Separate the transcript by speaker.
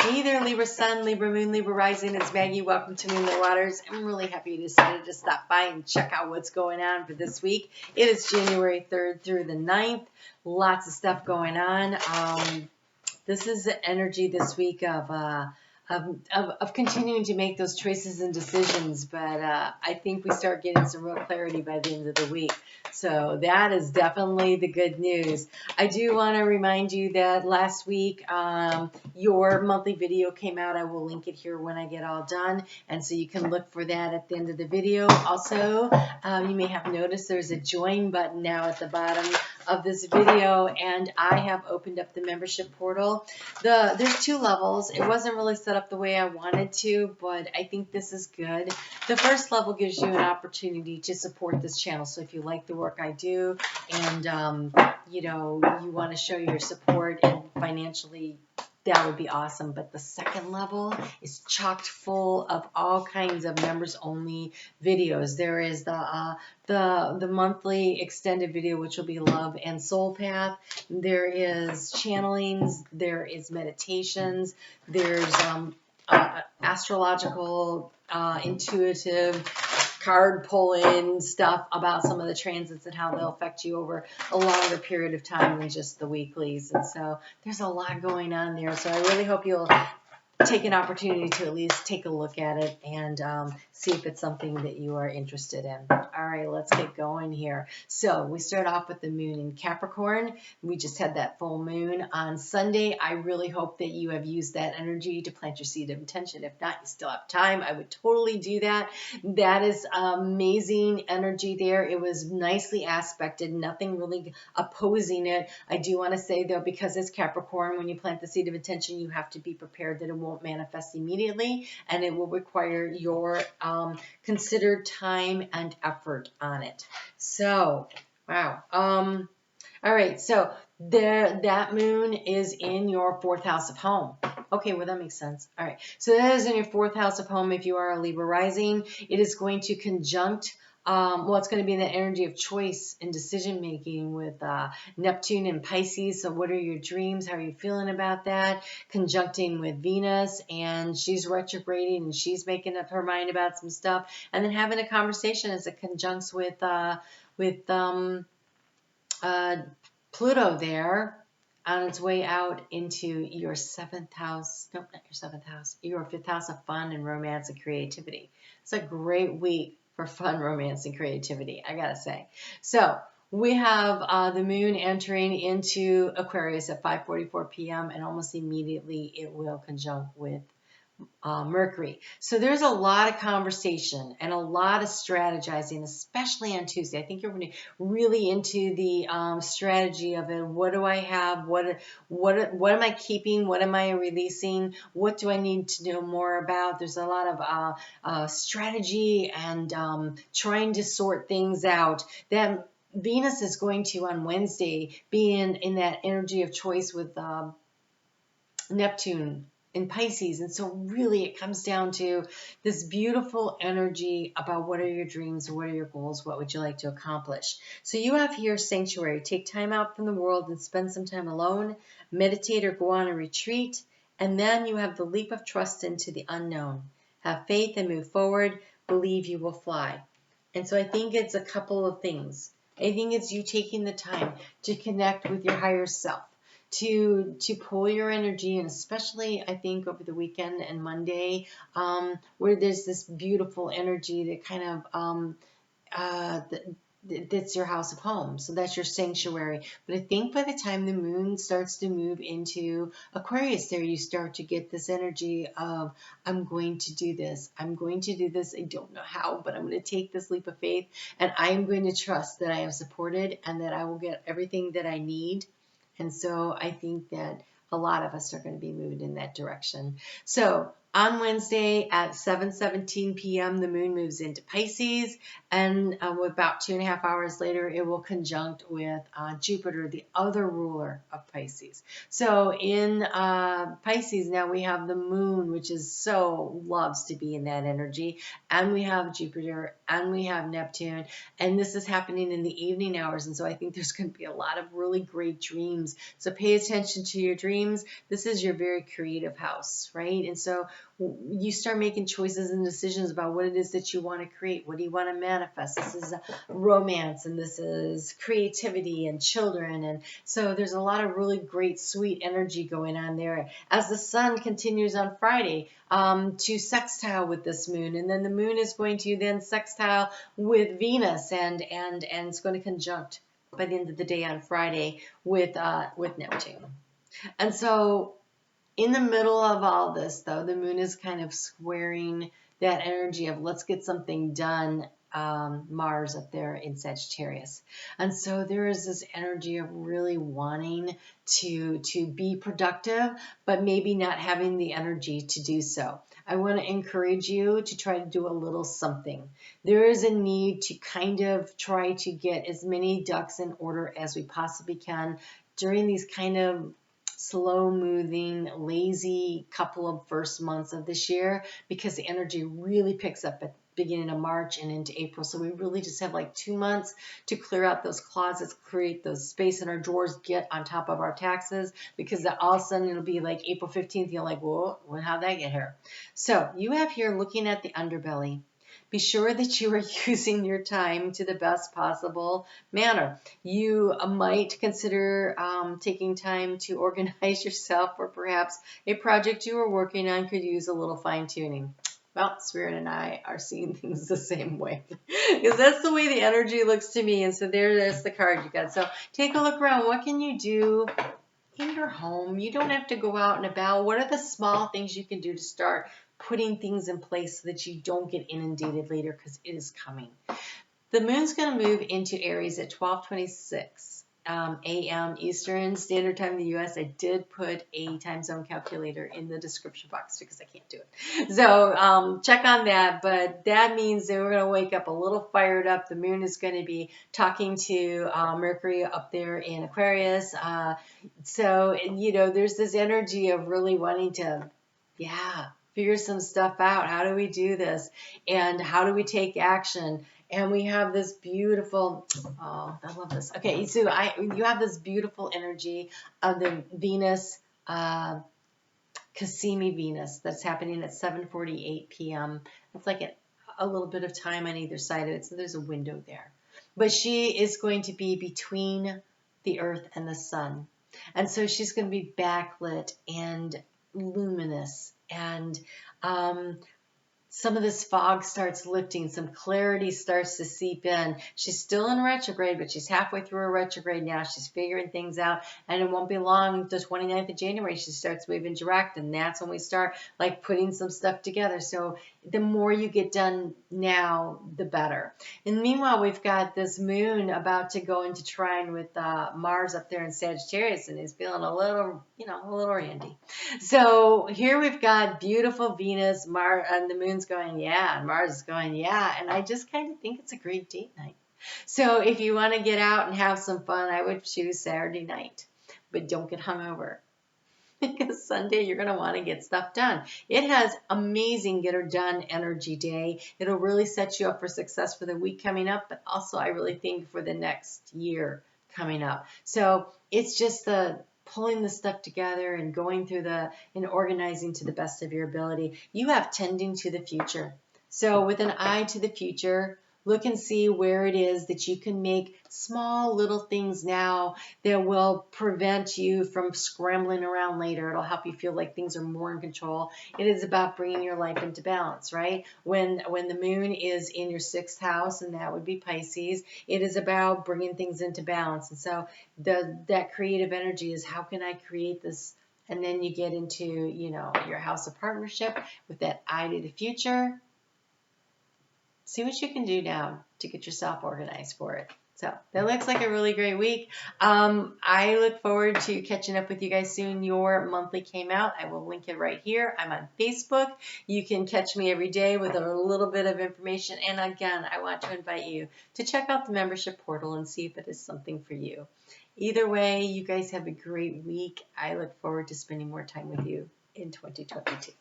Speaker 1: Hey there, Libra Sun, Libra Moon, Libra Rising. It's Maggie. Welcome to Moonlit Waters. I'm really happy you decided to stop by and check out what's going on for this week. It is January 3rd through the 9th. Lots of stuff going on. This is the energy this week of continuing to make those choices and decisions, but I think we start getting some real clarity by the end of the week. So that is definitely the good news. I do want to remind you that last week your monthly video came out. I will link it here when I get all done, and so you can look for that at the end of the video. Also, you may have noticed there's a join button now at the bottom of this video, and I have opened up the membership portal. There's two levels. It wasn't really set up the way I wanted to, but I think this is good. The first level gives you an opportunity to support this channel. So if you like the work I do and you know, you want to show your support and financially, that would be awesome. But the second level is chocked full of all kinds of members only videos. There is the monthly extended video, which will be Love and Soul Path. There is channelings, there is meditations, there's astrological, intuitive card pulling stuff about some of the transits and how they'll affect you over a longer period of time than just the weeklies. And so there's a lot going on there. So I really hope you'll take an opportunity to at least take a look at it and see if it's something that you are interested in. All right, let's get going here. So we start off with the moon in Capricorn. We just had that full moon on Sunday. I really hope that you have used that energy to plant your seed of intention. If not, you still have time. I would totally do that. That is amazing energy there. It was nicely aspected, nothing really opposing it. I do want to say, though, because it's Capricorn, when you plant the seed of intention, you have to be prepared that it won't manifest immediately, and it will require your considered time and effort on it. So, wow. All right, so that moon is in your fourth house of home. Okay, well, that makes sense. All right, so that is in your fourth house of home if you are a Libra rising. It is going to conjunct well, it's going to be in the energy of choice and decision making with Neptune and Pisces. So what are your dreams? How are you feeling about that? Conjuncting with Venus, and she's retrograding and she's making up her mind about some stuff, and then having a conversation as it conjuncts with Pluto there on its way out into your seventh house. Nope, not your seventh house. Your fifth house of fun and romance and creativity. It's a great week for fun, romance, and creativity, I gotta say. So we have the moon entering into Aquarius at 5:44 p.m. and almost immediately it will conjunct with Mercury. So there's a lot of conversation and a lot of strategizing, especially on Tuesday. I think you're going to really into the strategy of it. What do I have? What am I keeping? What am I releasing? What do I need to know more about? There's a lot of strategy and trying to sort things out. That Venus is going to, on Wednesday, be in that energy of choice with Neptune in Pisces. And so really it comes down to this beautiful energy about what are your dreams, what are your goals, what would you like to accomplish. So you have here sanctuary. Take time out from the world and spend some time alone, meditate or go on a retreat. And then you have the leap of trust into the unknown. Have faith and move forward. Believe you will fly. And so I think it's a couple of things. I think it's you taking the time to connect with your higher self, to pull your energy, and especially I think over the weekend and Monday, where there's this beautiful energy that kind of that's your house of home. So that's your sanctuary. But I think by the time the moon starts to move into Aquarius there, you start to get this energy of, I'm going to do this. I'm going to do this. I don't know how, but I'm going to take this leap of faith, and I'm going to trust that I am supported and that I will get everything that I need. And so I think that a lot of us are going to be moving in that direction. So On Wednesday at 7:17 p.m., the moon moves into Pisces, and about 2.5 hours later, it will conjunct with Jupiter, the other ruler of Pisces. So in Pisces, now we have the moon, which is so loves to be in that energy, and we have Jupiter, and we have Neptune, and this is happening in the evening hours, and so I think there's going to be a lot of really great dreams. So pay attention to your dreams. This is your very creative house, right? And so you start making choices and decisions about what it is that you want to create. What do you want to manifest? This is romance, and this is creativity and children. And so there's a lot of really great, sweet energy going on there. As the sun continues on Friday to sextile with this moon, and then the moon is going to then sextile with Venus, and it's going to conjunct by the end of the day on Friday with Neptune. And so in the middle of all this, though, the moon is kind of squaring that energy of let's get something done, Mars up there in Sagittarius. And so there is this energy of really wanting to be productive, but maybe not having the energy to do so. I want to encourage you to try to do a little something. There is a need to kind of try to get as many ducks in order as we possibly can during these kind of slow-moving, lazy couple of first months of this year, because the energy really picks up at the beginning of March and into April. So we really just have like 2 months to clear out those closets, create those space in our drawers, get on top of our taxes, because all of a sudden it'll be like April 15th. You're like, whoa, how'd that get here? So you have here looking at the underbelly. Be sure that you are using your time to the best possible manner. You might consider taking time to organize yourself, or perhaps a project you are working on could use a little fine-tuning. Well, Spirit and I are seeing things the same way, because that's the way the energy looks to me. And so there's the card you got. So take a look around. What can you do in your home? You don't have to go out and about. What are the small things you can do to start putting things in place so that you don't get inundated later, because it is coming. The moon's going to move into Aries at 12:26 a.m. Eastern Standard Time in the U.S. I did put a time zone calculator in the description box because I can't do it. So check on that, but that means that we're going to wake up a little fired up. The moon is going to be talking to Mercury up there in Aquarius. So, you know, there's this energy of really wanting to, figure some stuff out. How do we do this? And how do we take action? And we have this beautiful, oh, I love this. Okay, so you have this beautiful energy of the Venus, Cassini Venus, that's happening at 7:48 p.m. It's like a little bit of time on either side of it, so there's a window there. But she is going to be between the Earth and the Sun. And so she's going to be backlit and luminous, and some of this fog starts lifting, some clarity starts to seep in. She's still in retrograde, but she's halfway through her retrograde now. She's figuring things out, and it won't be long, the 29th of January, she starts moving direct, and that's when we start like putting some stuff together. So the more you get done now, the better. And meanwhile, we've got this moon about to go into trine with Mars up there in Sagittarius, and he's feeling a little randy. So here we've got beautiful Venus, Mars, and the moon's going, yeah, and Mars is going, yeah, and I just kind of think it's a great date night. So if you want to get out and have some fun, I would choose Saturday night, but don't get hungover, because Sunday you're going to want to get stuff done. It has amazing get her done energy day. It'll really set you up for success for the week coming up, but also I really think for the next year coming up. So it's just the pulling the stuff together and going through and organizing to the best of your ability. You have tending to the future. So with an eye to the future, look and see where it is that you can make small little things now that will prevent you from scrambling around later. It'll help you feel like things are more in control. It is about bringing your life into balance, right? When the moon is in your 6th house, and that would be Pisces, it is about bringing things into balance. And so that creative energy is, how can I create this? And then you get into, your house of partnership with that eye to the future. See what you can do now to get yourself organized for it. So that looks like a really great week. I look forward to catching up with you guys soon. Your monthly came out. I will link it right here. I'm on Facebook. You can catch me every day with a little bit of information. And again, I want to invite you to check out the membership portal and see if it is something for you. Either way, you guys have a great week. I look forward to spending more time with you in 2022.